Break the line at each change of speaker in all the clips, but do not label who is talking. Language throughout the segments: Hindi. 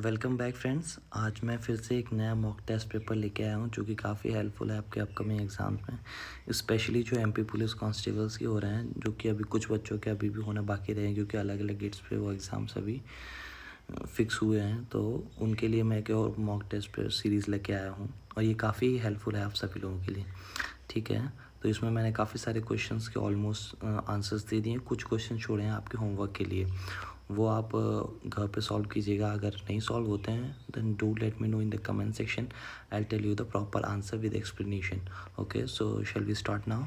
Welcome back friends. आज मैं फिर से एक नया मॉक टेस्ट पेपर लेके आया हूँ जो कि काफ़ी हेल्पफुल है आपके अपकमिंग एग्ज़ाम्स में, स्पेशली जो एमपी पुलिस कांस्टेबल्स के हो रहे हैं, जो कि अभी कुछ बच्चों के अभी भी होना बाकी रहे हैं क्योंकि अलग अलग डेट्स पे वो एग्ज़ाम्स अभी फिक्स हुए हैं। तो उनके लिए मैं एक और मॉक टेस्ट पे सीरीज़ लेके आया हूँ और ये काफ़ी हेल्पफुल है आप सभी लोगों के लिए। ठीक है, तो इसमें मैंने काफ़ी सारे क्वेश्चंस के ऑलमोस्ट आंसर्स दे दिए। कुछ क्वेश्चन छोड़े हैं आपके होमवर्क के लिए, वो आप घर पे सॉल्व कीजिएगा। अगर नहीं सॉल्व होते हैं then do let me know in the comment section. I tell you the proper answer with explanation. Okay, so shall we start now.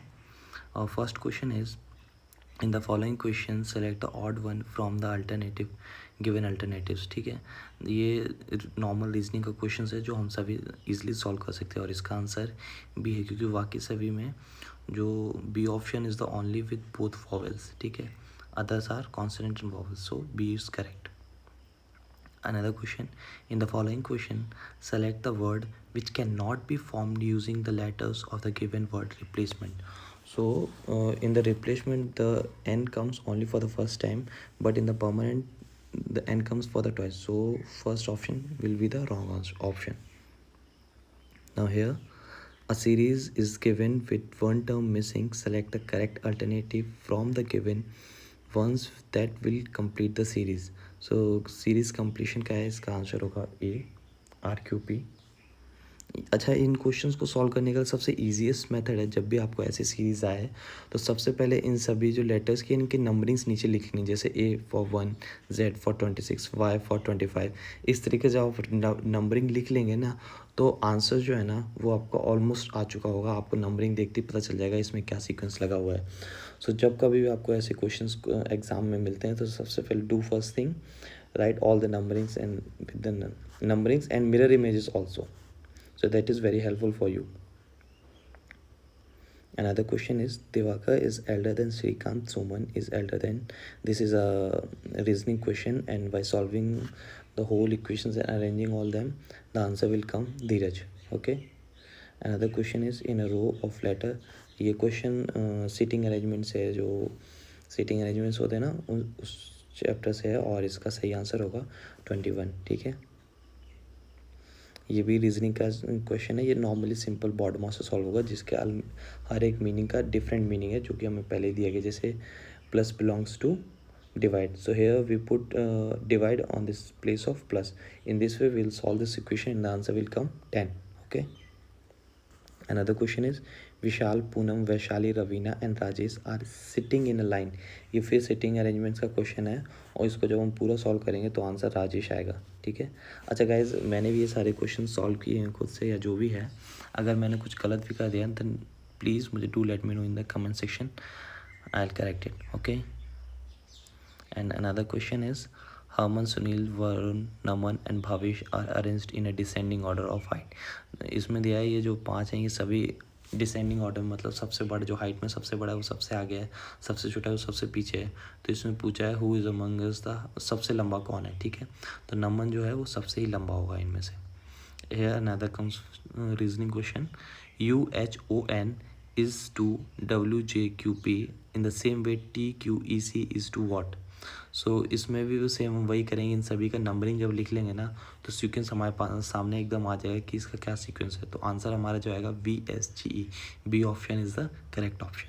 Our first question is, in the following question select the odd one from the alternative given alternatives। ठीक है, ये नॉर्मल रीजनिंग का क्वेश्चन है जो हम सभी इजीली सॉल्व कर सकते हैं और इसका आंसर बी है क्योंकि बाकी सभी में जो B option is the only with both vowels. ठीक है, others are consonant and vowels, so B is correct. Another question, in the following question select the word which cannot be formed using the letters of the given word replacement। So in the replacement the n comes only for the first time, but in the permanent the n comes for the twice, so first option will be the wrong option. Now here a series is given with one term missing, select the correct alternative from the given ones that will complete the series। So series completion का है, इसका आंसर होगा ए, RQP। अच्छा, इन क्वेश्चंस को सॉल्व करने का सबसे ईजीएस्ट मेथड है, जब भी आपको ऐसी सीरीज़ आए तो सबसे पहले इन सभी जो लेटर्स की इनकी नंबरिंग्स नीचे लिखनी, जैसे A for 1, Z for 26, Y for 25। इस तरीके से आप नंबरिंग लिख लेंगे ना तो आंसर जो है ना वो आपका ऑलमोस्ट आ चुका होगा। आपको नंबरिंग देखते ही पता चल जाएगा इसमें क्या सीक्वेंस लगा हुआ है। सो जब कभी भी आपको ऐसे क्वेश्चन एग्जाम में मिलते हैं तो सबसे पहले do first thing, right all the numberings and with the numberings and mirror images also, so that is very helpful for you. Another question is, Divakar is elder than Srikanth, Suman is elder than, this is a reasoning question and by solving the whole equations and arranging all them the answer will come Dheeraj। Okay, another question is, in a row of letter, ये क्वेश्चन सीटिंग अरेंजमेंट से है, जो सीटिंग अरेंजमेंट्स होते हैं ना उस चैप्टर से है और इसका सही आंसर होगा 21। ठीक है, ये भी रीजनिंग का क्वेश्चन है। ये नॉर्मली सिंपल बॉर्ड मास से सॉल्व होगा जिसके हर एक मीनिंग का डिफरेंट मीनिंग है जो कि हमें पहले दिया गया, जैसे plus belongs to divide, so here we put divide on this place of plus. In this way we will solve this equation and the answer will come 10। ओके, another question is, Vishal, Poonam, Vaishali, Raveena and Rajesh are sitting in a line. ये फिर सिटिंग अरेंजमेंट्स का क्वेश्चन है और इसको जब हम पूरा सॉल्व करेंगे तो आंसर राजेश आएगा। ठीक है, अच्छा गाइज, मैंने भी ये सारे क्वेश्चन सॉल्व किए हैं खुद से या जो भी है। अगर मैंने कुछ गलत भी कर दिया देन प्लीज़ मुझे do let me know in the comment section, I will correct it. Okay, and another question is, Harman, Sunil, Varun, Naman and Bhavish are arranged in a descending order of height। इसमें दिया है ये जो पांच हैं ये सभी डिसेंडिंग ऑर्डर, मतलब सबसे बड़ा जो हाइट में सबसे बड़ा है वो सबसे आगे है, सबसे छोटा है वो सबसे पीछे है। तो इसमें पूछा है who is among us the सबसे लंबा कौन है। ठीक है, तो नमन जो है वो सबसे ही लंबा होगा इनमें से। Here another comes reasoning question, UHON is to WJQP in the same way TQEC is to what। सो इसमें भी वो सेम हम वही करेंगे, इन सभी का नंबरिंग जब लिख लेंगे ना तो सीक्वेंस हमारे पास सामने एकदम आ जाएगा कि इसका क्या सीक्वेंस है। तो आंसर हमारा जो आएगा VSGE, B option is the correct option.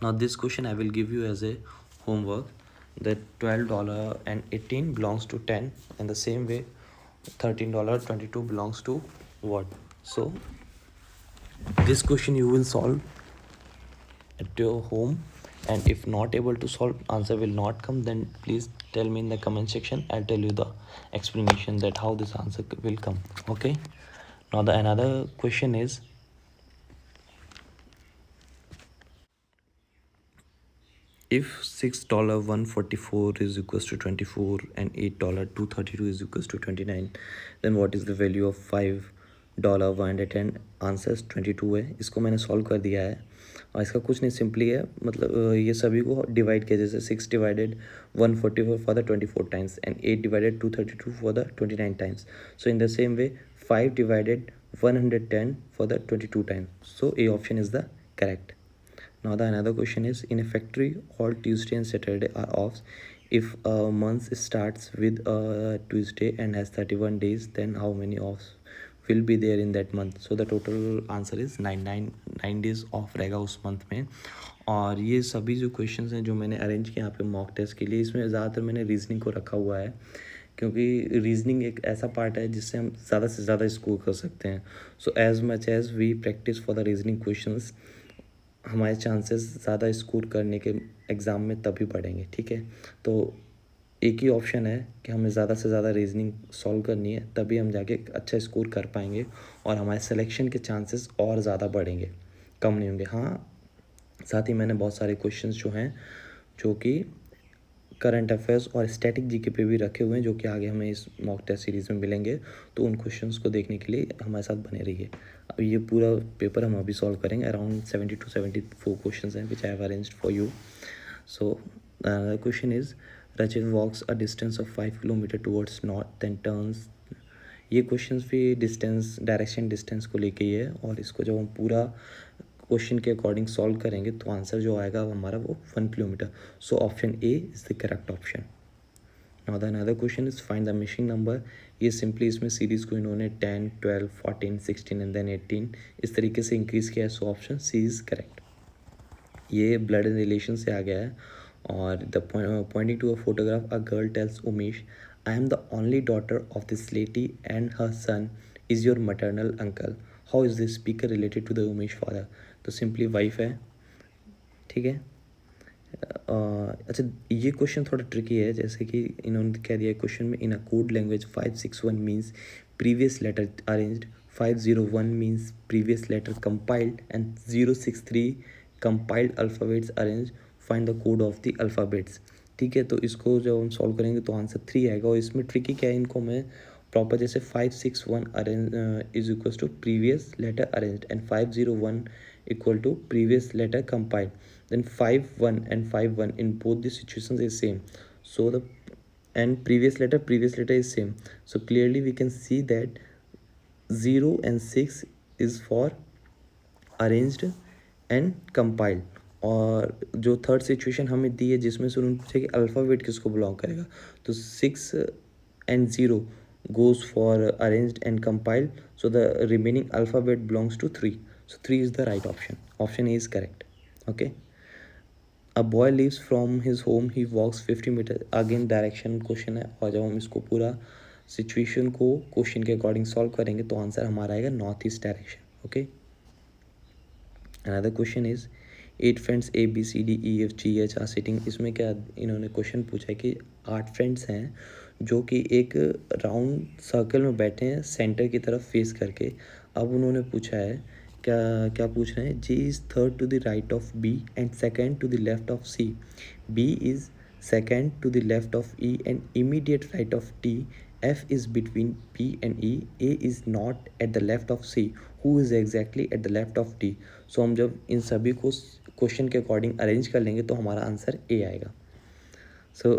Now this question I will give you as a homework, the $12 and 18 belongs to 10 and the same way $13 22 belongs to what। So this question you will solve at your home, and if not able to solve, answer will not come, then please tell me in the comment section, I'll tell you the explanation that how this answer will come। Okay, now the another question is, if $6 144 is equals to 24 and $8 232 is equals to 29, then what is the value of $5 110। Answer 22 है। इसको मैंने सॉल्व कर दिया है और इसका कुछ नहीं, सिंपली है, मतलब ये सभी को डिवाइड किया, जैसे 6 divided 144 for the 24 times and 8 divided 232 for the 29 times. So in the same way 5 divided 110 for the 22 times. So A option is the correct. Now the another question is, in a factory all Tuesday and Saturday are off, If a month starts with a Tuesday and has 31 days, then how many offs will be there in that month? So the total answer is 9 days of रहेगा उस मंथ में. और ये सभी जो क्वेश्चंस हैं जो मैंने अरेंज किए यहाँ पे मॉक टेस्ट के लिए, इसमें ज़्यादातर मैंने रीजनिंग को रखा हुआ है, क्योंकि रीजनिंग एक ऐसा पार्ट है जिससे हम ज़्यादा से ज़्यादा स्कोर कर सकते हैं. So as much as we practice for the reasoning questions, हमारे चांसेस ज़्यादा स्कोर करने के एग्ज़ाम में तभी बढ़ेंगे. ठीक है, तो एक ही ऑप्शन है कि हमें ज़्यादा से ज़्यादा रीजनिंग सॉल्व करनी है, तभी हम जाके अच्छा स्कोर कर पाएंगे और हमारे सिलेक्शन के चांसेस और ज़्यादा बढ़ेंगे, कम नहीं होंगे. हाँ, साथ ही मैंने बहुत सारे क्वेश्चंस जो हैं जो कि करंट अफेयर्स और स्टैटिक जीके पे भी रखे हुए हैं, जो कि आगे हमें इस मॉक टेस्ट सीरीज़ में मिलेंगे. तो उन क्वेश्चंस को देखने के लिए हमारे साथ बने रहिए. अब ये पूरा पेपर हम अभी सॉल्व करेंगे. अराउंड 70 to 74 क्वेश्चंस हैं which I have arranged for you. So the question is, Rachit walks a distance of 5 kilometre towards north then turns. ये क्वेश्चंस भी डिस्टेंस, डायरेक्शन डिस्टेंस को लेके ही है, और इसको जब हम पूरा क्वेश्चन के अकॉर्डिंग सॉल्व करेंगे तो आंसर जो आएगा हमारा वो 1 kilometre. So option A is the correct option. Now the another question is find the missing number. ये सिंपली इसमें सीरीज़ को इन्होंने 10, 12, 14, 16 एंड देन 18 इस तरीके से इंक्रीज़ किया है. So option C is correct. ये ब्लड एंड रिलेशन से आ गया है. और the pointing to a photograph, a girl tells Umesh, I am the only daughter of this lady and her son is your maternal uncle. How is this speaker related to the Umesh father. तो सिंपली वाइफ है. ठीक है. अच्छा, ये क्वेश्चन थोड़ा ट्रिकी है. जैसे कि इन्होंने कह दिया क्वेश्चन में, in a code language 561 means previous letter arranged, 501 means previous letter compiled and 063 compiled alphabets arrange, find the code of the alphabets. ठीक है, तो इसको जब हम सॉल्व करेंगे तो आंसर 3 आएगा. और इसमें ट्रिकी क्या है, इनको मैं प्रॉपर जैसे 561 arrange is equal to previous letter arranged and 501 equal to previous letter compiled, then 5 1 and 5 1 in both the situations is same. So the and previous letter is same. So clearly we can see that 0 and 6 is for arranged and compiled. और जो थर्ड सिचुएशन हमें दी है जिसमें से उन्होंने पूछा कि अल्फ़ाबेट किसको बिलोंग करेगा, तो 6 and 0 goes for arranged and compiled, so the remaining alphabet belongs to 3. So 3 is the right option. Option A is correct. Okay. A boy leaves from his home, he walks 50 meters. Again direction question है, और जब हम इसको पूरा सिचुएशन को क्वेश्चन के अकॉर्डिंग सॉल्व करेंगे तो आंसर हमारा आएगा north east direction. Okay. Another question is 8 friends A B C D E F G H are sitting. इसमें क्या इन्होंने क्वेश्चन पूछा है कि 8 फ्रेंड्स हैं जो कि एक राउंड सर्कल में बैठे हैं सेंटर की तरफ फेस करके. अब उन्होंने पूछा है, क्या क्या पूछ रहे हैं, G is third to the right of B and second to the left of C, B is second to the left of E and immediate right of T, F is between P and E, A is not at the left of C, who is exactly at the left of T. So हम जब इन सभी को क्वेश्चन के अकॉर्डिंग अरेंज कर लेंगे तो हमारा आंसर ए आएगा. So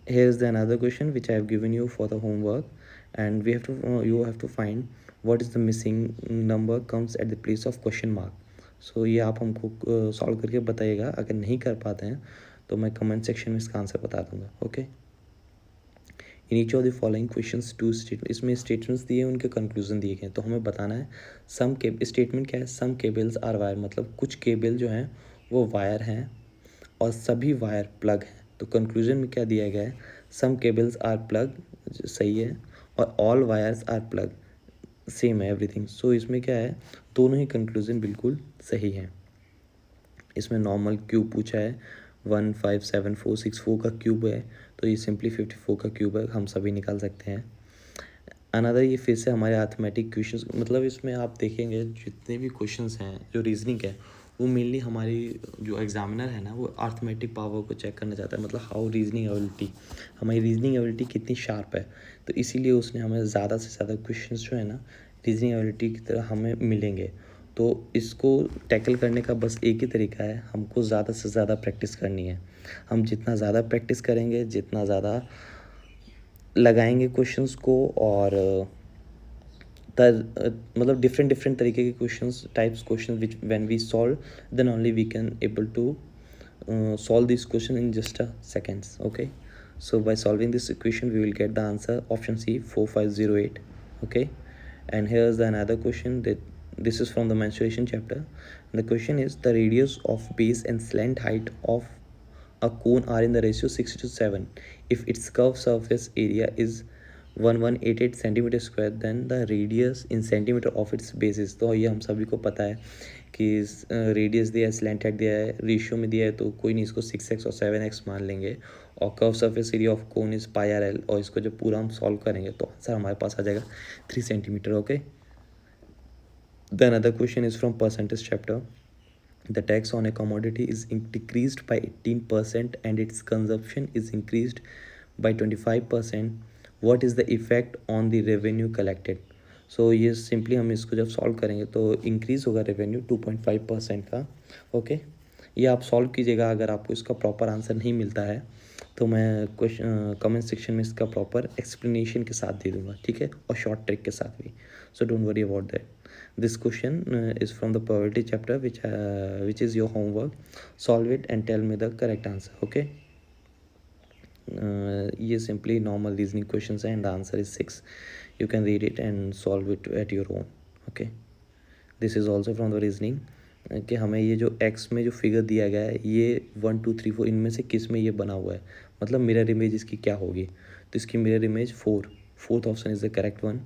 here is the another question which I have given you for the homework, and we have to you have to find what is the missing number comes at the place of question mark. So ये आप हमको सॉल्व करके बताइएगा. अगर नहीं कर पाते हैं तो मैं कमेंट सेक्शन में इसका आंसर बता दूंगा. Okay. In each of the following questions two statement, इसमें स्टेटमेंट्स दिए उनके कंक्लूजन दिए गए, तो हमें बताना है सम के स्टेटमेंट क्या है. सम केबल्स आर वायर, मतलब कुछ केबल जो हैं वो वायर हैं और सभी वायर प्लग हैं. तो कंक्लूजन में क्या दिया गया है, सम केबल्स आर प्लग, सही है, और all wires are plug, same है एवरीथिंग. सो इसमें क्या है, दोनों ही कंक्लूजन बिल्कुल सही हैं. इसमें नॉर्मल क्यूब पूछा है, 1 5 7 4 6 4 का क्यूब है, तो ये सिंपली 54 का क्यूब है, हम सभी निकाल सकते हैं. अनदर, ये फिर से हमारे अर्थमेटिक क्वेश्चंस, मतलब इसमें आप देखेंगे जितने भी क्वेश्चंस हैं जो रीजनिंग है वो मेनली हमारी जो एग्जामिनर है ना वो अर्थमेटिक पावर को चेक करना चाहता है, मतलब हाउ रीजनिंग एबिलिटी, हमारी रीजनिंग एबिलिटी कितनी शार्प है. तो इसीलिए उसने हमें ज़्यादा से ज़्यादा क्वेश्चंस जो है ना रीजनिंग एबिलिटी की तरह हमें मिलेंगे. तो इसको टैकल करने का बस एक ही तरीका है, हमको ज़्यादा से ज़्यादा प्रैक्टिस करनी है. हम जितना ज़्यादा प्रैक्टिस करेंगे, जितना ज़्यादा लगाएंगे क्वेश्चंस को, और मतलब डिफरेंट तरीके के questions, types question which when we solve, then only we can able to solve this question in just a seconds. Okay, So by solving this equation, we will get the answer option C, 4508. Okay, and here's the another question that this is from the mensuration chapter. The question is the radius of base and slant height of a cone are in the ratio 6:7. If its curved surface area is 1188 centimetre square then the radius in centimetre of its basis. तो ये हम सभी को पता है कि रेडियस दिया है, स्लैंट हेड दिया है, रेशियो में दिया है, तो कोई नहीं, इसको 6x और 7x मान लेंगे. और curve surface area of cone is pi R L, और इसको जब पूरा हम सॉल्व करेंगे तो आंसर हमारे पास आ जाएगा 3 centimetre. Okay, the another question is from percentage chapter. The tax on a commodity is decreased by 18% and its consumption is increased by 25%. What is the effect on the revenue collected? So ये सिंपली हम इसको जब सॉल्व करेंगे तो इंक्रीज़ होगा रेवेन्यू 2.5% का. ओके, ये आप सॉल्व कीजिएगा. अगर आपको इसका प्रॉपर आंसर नहीं मिलता है तो मैं क्वेश्चन कमेंट सेक्शन में इसका प्रॉपर एक्सप्लेनेशन के साथ दे दूँगा, ठीक है, और शॉर्ट ट्रिक के साथ भी. So don't worry about that. This question is from the probability chapter, which is your homework. Solve it and tell me the correct answer. Okay. ये simply normal reasoning questions हैं and the answer is 6. You can read it and solve it at your own. Okay. This is also from the reasoning कि हमें ये जो x में जो फिगर दिया गया है ये 1 2 3 4 इनमें से किस में ये बना हुआ है, मतलब मिरर इमेज इसकी क्या होगी. तो इसकी mirror image 4, fourth option is the correct one.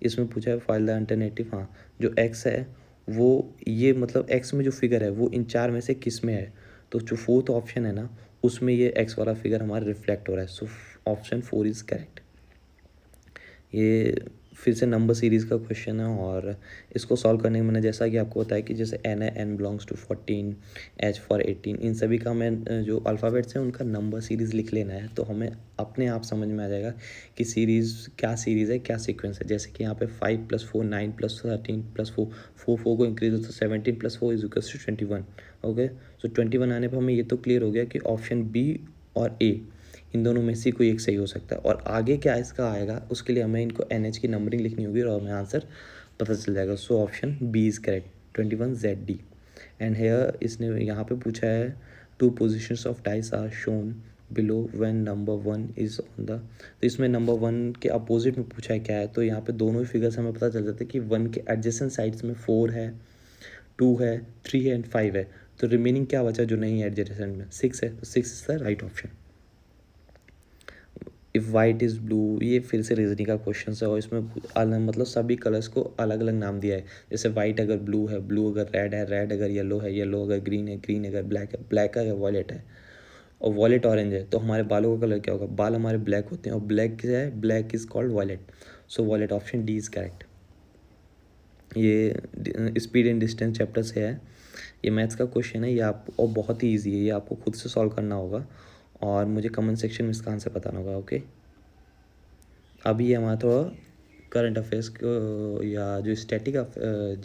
इसमें पूछा है फाइल द अल्टरनेटिव. हाँ, जो x है वो ये मतलब x में जो फिगर है वो इन चार में से किस में है, तो जो फोर्थ ऑप्शन है ना उसमें ये x वाला फिगर हमारा रिफ्लेक्ट हो रहा है. So option 4 is correct. ये फिर से नंबर सीरीज़ का क्वेश्चन है और इसको सॉल्व करने में मैंने जैसा कि आपको बताया कि जैसे n है, n belongs to 14, h for 18, इन सभी का हमें जो अल्फ़ाबेट्स हैं उनका नंबर सीरीज़ लिख लेना है. तो हमें अपने आप समझ में आ जाएगा कि सीरीज़ है, क्या सीक्वेंस है. जैसे कि यहाँ पे 5 + 4 9 + 13 + 4 4 को इंक्रीज हो तो 17 + 4 = 21. ओके, सो 21 आने पर हमें ये तो क्लियर हो गया कि ऑप्शन बी और ए इन दोनों में से कोई एक सही हो सकता है. और आगे क्या इसका आएगा उसके लिए हमें इनको NH की नंबरिंग लिखनी होगी और हमें आंसर पता चल जाएगा. So option B is correct, 21ZD. And here इसने यहाँ पे पूछा है 2 positions of dice are shown below when number 1 is on the. तो इसमें नंबर 1 के अपोजिट में पूछा है क्या है, तो यहाँ पे दोनों ही फिगर्स हमें पता चल जाता है कि 1 के एडजेसेंट साइड्स में 4 है, 2 है, 3 है एंड 5 है. तो रिमेनिंग क्या बचा जो नहीं है एडजेसेंट में, 6 है. तो 6 is the right option. If white is blue, ये फिर से रीजनिंग का क्वेश्चन है और इसमें अलग मतलब सभी कलर्स को अलग अलग नाम दिया है. जैसे वाइट अगर ब्लू है, ब्लू अगर रेड है, रेड अगर येलो है, येलो अगर ग्रीन है, ग्रीन अगर ब्लैक है, ब्लैक अगर वॉयलेट है, और वॉयलेट ऑरेंज है. तो हमारे बालों का कलर क्या होगा, बाल हमारे ब्लैक होते हैं और ब्लैक क्या है, black is called violet. So violet option D is correct. ये स्पीड एंड डिस्टेंस चैप्टर से है. ये मैथ्स का क्वेश्चन है, ये आप और बहुत ही ईजी है, ये आपको खुद से सॉल्व करना होगा और मुझे कमेंट सेक्शन में इसका आंसर बताना होगा. ओके, अभी ये हमारा थोड़ा करंट अफेयर्स को या जो स्टैटिक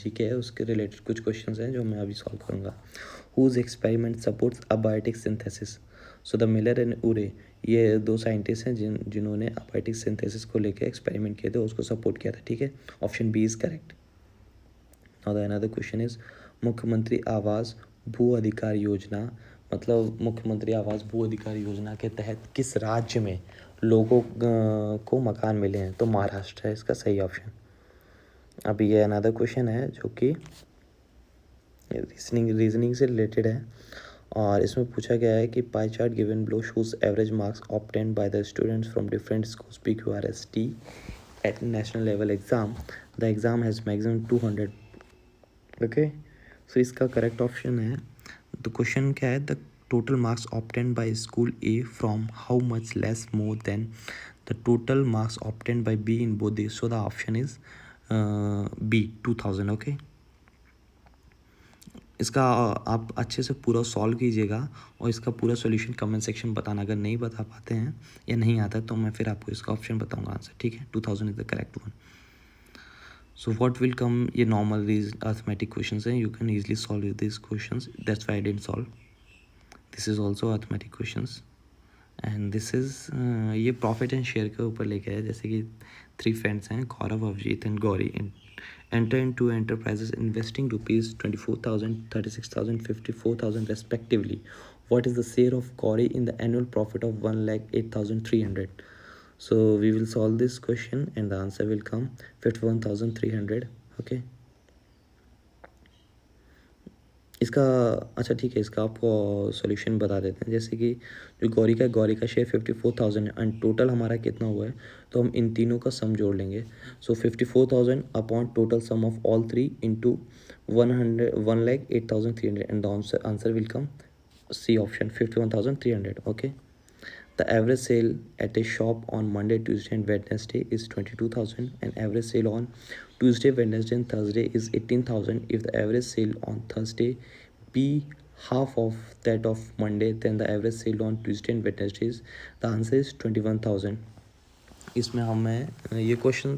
जीके है उसके रिलेटेड कुछ क्वेश्चंस हैं जो मैं अभी सॉल्व करूँगा. Whose experiment supports abiotic synthesis. So the Miller and Urey, ये दो साइंटिस्ट हैं जिन्होंने अबायोटिक सिंथेसिस को लेकर एक्सपेरिमेंट किए थे, उसको सपोर्ट किया था. ठीक है, option B is correct. Now the another question is मुख्यमंत्री आवास भू अधिकार योजना, मतलब मुख्यमंत्री आवास भू अधिकार योजना के तहत किस राज्य में लोगों को मकान मिले हैं, तो महाराष्ट्र है इसका सही ऑप्शन. अभी ये अनदर क्वेश्चन है जो कि रीजनिंग से रिलेटेड है और इसमें पूछा गया है कि pie chart given below shows average marks obtained by the students from different schools PQRST at national level exam. The exam has maximum 200. Okay, so इसका करेक्ट ऑप्शन है, तो क्वेश्चन क्या है, the total marks obtained by school A from how much less more than the total marks obtained by B in both this. So the option is B 2000. Okay, इसका आप अच्छे से पूरा सॉल्व कीजिएगा और इसका पूरा सॉल्यूशन कमेंट सेक्शन में बताना. अगर नहीं बता पाते हैं या नहीं आता तो मैं फिर आपको इसका ऑप्शन बताऊंगा आंसर. ठीक है, 2000 is the correct one. So what will come, ये normal these arithmetic questions हैं, you can easily solve these questions, that's why I didn't solve. This is also arithmetic questions and this is ये प्रॉफिट एंड शेयर के ऊपर लेके है. जैसे कि 3 फ्रेंड्स हैं, Gaurav, Abhijit and Gauri, enter into enterprises investing rupees 24,000, 36,000, 54,000 respectively What is the share of Gauri in the annual profit of 1,08,300? So we will solve this question and the answer will come 51,300. Okay. इसका अच्छा ठीक है, इसका आपको सॉल्यूशन बता देते हैं। जैसे कि जो गौरी का शेयर 54,000 है एंड टोटल हमारा कितना हुआ है, तो हम इन तीनों का सम जोड़ लेंगे। So 54,000 upon total sum of all three into 1,08,300 and the answer will come C option 51,300. Okay. The average sale at a shop on Monday, Tuesday, and Wednesday is 22,000, and average sale on Tuesday, Wednesday, and Thursday is 18,000. If the average sale on Thursday be half of that of Monday, then the average sale on Tuesday and Wednesday is the answer is 21,000. इसमें हमें ये क्वेश्चन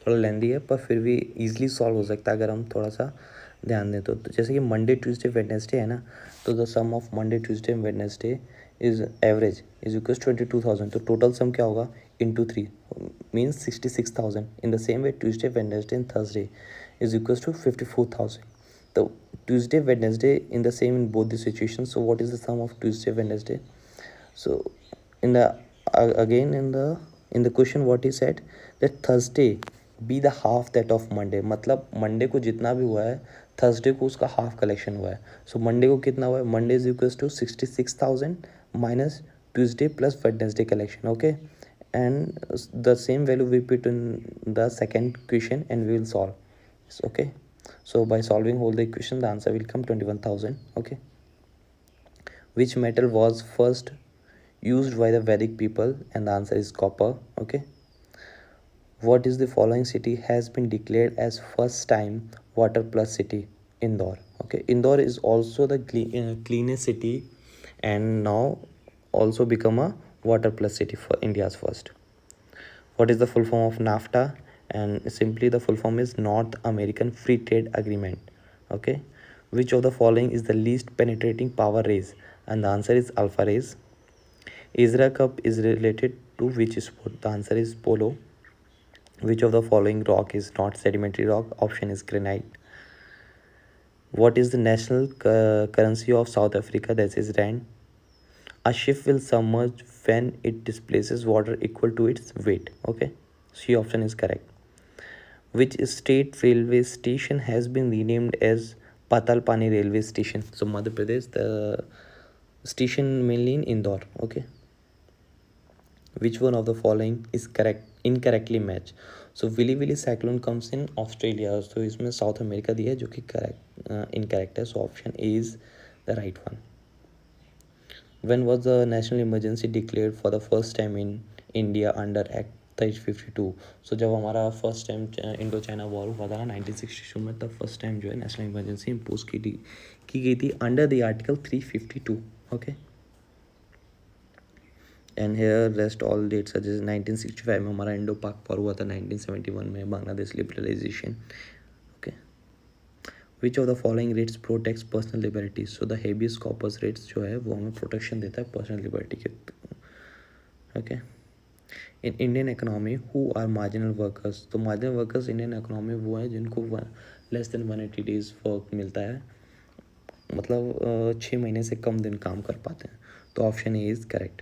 थोड़ा लेंदी है पर फिर भी ईजिली सॉल्व हो सकता है अगर हम थोड़ा सा ध्यान दें तो जैसे कि मंडे ट्यूसडे वेडनेसडे है ना, तो the sum of Monday Tuesday Wednesday is average is equal 22,000, तो टोटल सम क्या होगा into 3 means 66,000. In the same way Tuesday Wednesday and Thursday is equal to 54,000. तो Tuesday Wednesday in the same in both the situation. So what is the sum of Tuesday Wednesday? So in the again in the question what he said that Thursday be the half that of Monday, मतलब मंडे को जितना भी हुआ है थर्सडे को उसका हाफ कलेक्शन हुआ है. सो मंडे को कितना हुआ है? Monday is equals to 66,000 minus Tuesday plus Wednesday collection. Okay, and the same value we put in the second question and we will solve. Okay, so by solving all the equation the answer will come 21,000. Okay, which metal was first used by the Vedic people? And the answer is copper. Okay, what is the following city has been declared as first time water plus city? Indore. Okay, Indore is also the cleanest city and now also become a water plus city for India's first. What is the full form of NAFTA? And simply the full form is North American Free Trade Agreement. Okay, which of the following is the least penetrating power rays? And the answer is alpha rays. Asia Cup is related to which sport? The answer is polo. Which of the following rock is not sedimentary rock? Option is granite. What is the national currency of South Africa? That is rand. A ship will submerge when it displaces water equal to its weight. Okay, C option is correct. Which state railway station has been renamed as Patalpani railway station? So Madhya Pradesh, the station mainly in Indore. Okay, which one of the following is correct? Incorrectly match. So willy willy cyclone comes in Australia, तो इसमें साउथ अमेरिका दिया है जो कि करेक्ट इनकरेक्ट है. So option A is the right one. When was the national emergency declared for the first time in India under Act 352? सो जब हमारा first time Indo China war हुआ था ना 1962 में, तब फर्स्ट टाइम जो है नेशनल इमरजेंसी इम्पोज की गई थी under the article 352. Okay, and here rest all dates जैसे 1965 में हमारा इंडो पाक वॉर हुआ था, 1971 में Bangladesh liberalisation. Okay, which of the following rights protects personal liberty? So the habeas corpus rights जो है वो हमें प्रोटेक्शन देता है पर्सनल लिबर्टी के. Okay, in Indian economy who are marginal workers? तो मार्जिनल वर्कर्स इंडियन इकोनॉमी वो है जिनको लेस देन 180 डेज वर्क मिलता है, मतलब 6 महीने से कम दिन काम कर पाते हैं. तो ऑप्शन ए इज़ करेक्ट.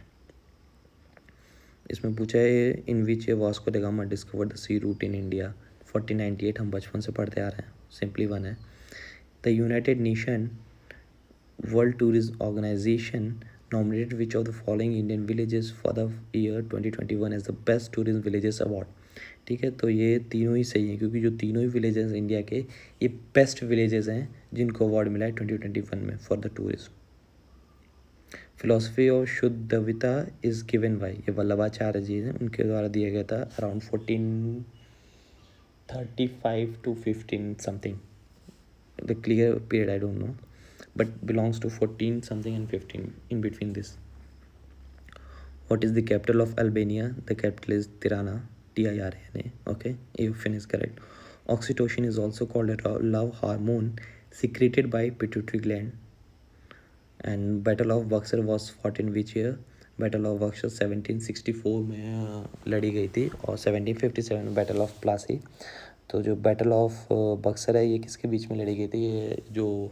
इसमें पूछा है in which a Vasco da Gama discover the sea route in India. 1498 हम बचपन से पढ़ते आ रहे हैं, सिंपली वन है. The United Nation World Tourism Organisation nominated which of the following Indian villages for the year 2021 as the best tourism villages award. ठीक है, तो ये तीनों ही सही हैं क्योंकि जो तीनों ही विलेजेस इंडिया के ये बेस्ट विलेजेस हैं जिनको अवार्ड मिला है 2021 में for the tourism. Philosophy of Shuddhadvaita is given by, ये वल्लभाचार्य जी हैं, उनके द्वारा दिया गया था around 1435 to 15 something. The clear period I don't know but belongs to 14 something and 15 in between this. What is the capital of Albania? The capital is Tirana, Tirana. Okay, A option is correct. Oxytocin is also called a love hormone secreted by pituitary gland. And Battle of Buxar was fought in which year? Battle of Buxar 1764 में लड़ी गई थी और 1757 में बैटल ऑफ प्लासी. तो जो बैटल ऑफ बक्सर है ये किसके बीच में लड़ी गई थी? ये जो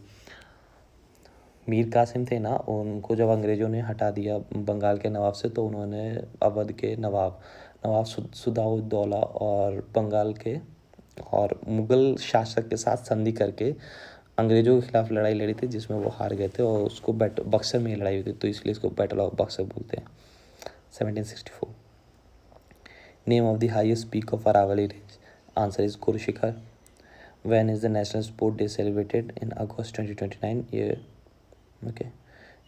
मीर कासिम थे ना, उनको जब अंग्रेज़ों ने हटा दिया बंगाल के नवाब से, तो उन्होंने अवध के नवाब नवाब सुदाउद्दौला और बंगाल के और मुग़ल शासक के साथ संधि करके अंग्रेज़ों के खिलाफ लड़ाई लड़ी थी, जिसमें वो हार गए थे और उसको बक्सर में लड़ाई हुई थी, तो इसलिए इसको बैटल ऑफ बक्सर बोलते हैं। 1764। Name of the highest peak of Aravali range, answer is Gurushikhar. When is the national sport day celebrated, in August 2029। ये ओके,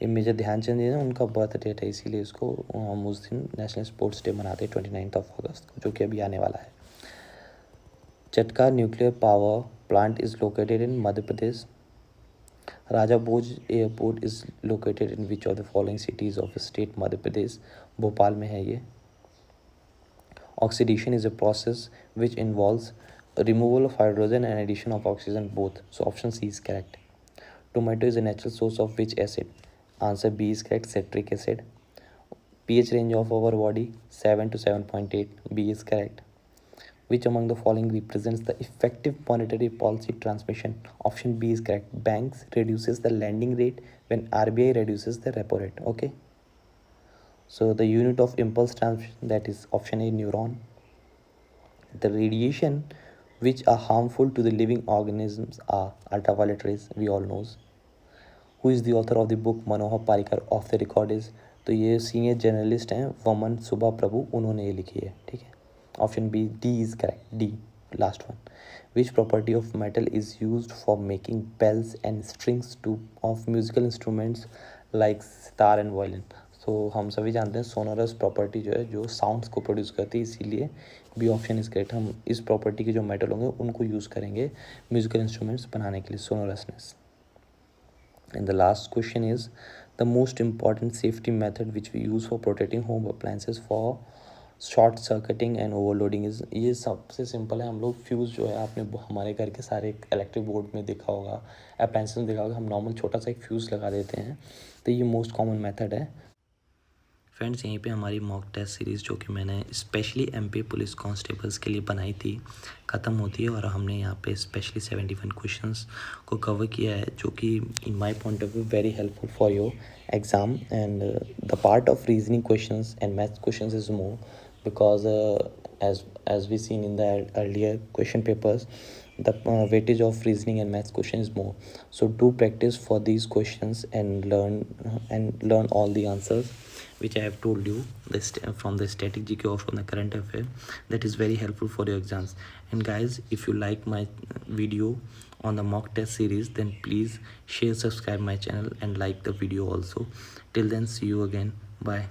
ये मेजर ध्यानचंद जी है, उनका बर्थ डेट है, इसीलिए इसको हम उस दिन नेशनल स्पोर्ट्स डे मनाते हैं 29 अगस्त को, जो कि अभी आने वाला है। Chutka nuclear power plant is located in Madhya Pradesh. Raja Bhoj airport is located in which of the following cities of state Madhya Pradesh, Bhopal में है ये। Oxidation is a process which involves removal of hydrogen and addition of oxygen both. So option C is correct. Tomato is a natural source of which acid? Answer B is correct, citric acid. pH range of our body 7 to 7.8. B is correct. Which among the following represents the effective monetary policy transmission? Option B is correct. Banks reduces the lending rate when RBI reduces the repo rate. Okay. So the unit of impulse transmission, that is option A, neuron. The radiation which are harmful to the living organisms are ultraviolet rays, we all knows. Who is the author of the book Manohar Parrikar of the record is? तो ये सीनियर जर्नलिस्ट हैं वमन सुबा प्रभु, उन्होंने ये लिखी है, ठीक है। Option B, D is correct, D last one. Which property of metal is used for making bells and strings to of musical instruments like sitar and violin? तो हम सभी जानते हैं सोनोरस प्रॉपर्टी जो है, जो साउंड्स को प्रोड्यूस करती है, इसीलिए बी ऑप्शन इज करेक्ट। हम इस प्रॉपर्टी के जो मेटल होंगे उनको यूज़ करेंगे म्यूजिकल इंस्ट्रूमेंट्स बनाने के लिए, सोनोरसनेस। And the last question is the most important safety method which we use for protecting home appliances for short circuiting and overloading is, ये सबसे सिंपल है। हम लोग फ्यूज़ जो है, आपने हमारे घर के सारे इलेक्ट्रिक बोर्ड में देखा होगा, अप्लायंसेस में देखा होगा, हम नॉर्मल छोटा सा एक फ्यूज़ लगा देते हैं, तो ये मोस्ट कॉमन मेथड है। फ्रेंड्स, यहीं पे हमारी मॉक टेस्ट सीरीज़ जो कि मैंने स्पेशली एमपी पुलिस कांस्टेबल्स के लिए बनाई थी ख़त्म होती है, और हमने यहाँ पे स्पेशली 71 क्वेश्चंस को कवर किया है, जो कि in my point of view very helpful for your exam. And the part of reasoning questions and maths questions is more because as we seen in the earlier question papers, the weightage of reasoning and maths question is more. So do practice for these questions and learn all the answers which I have told you from the static GK or from the current affair. That is very helpful for your exams. And guys, if you like my video on the mock test series, then please share, subscribe my channel and like the video also. Till then, see you again. Bye.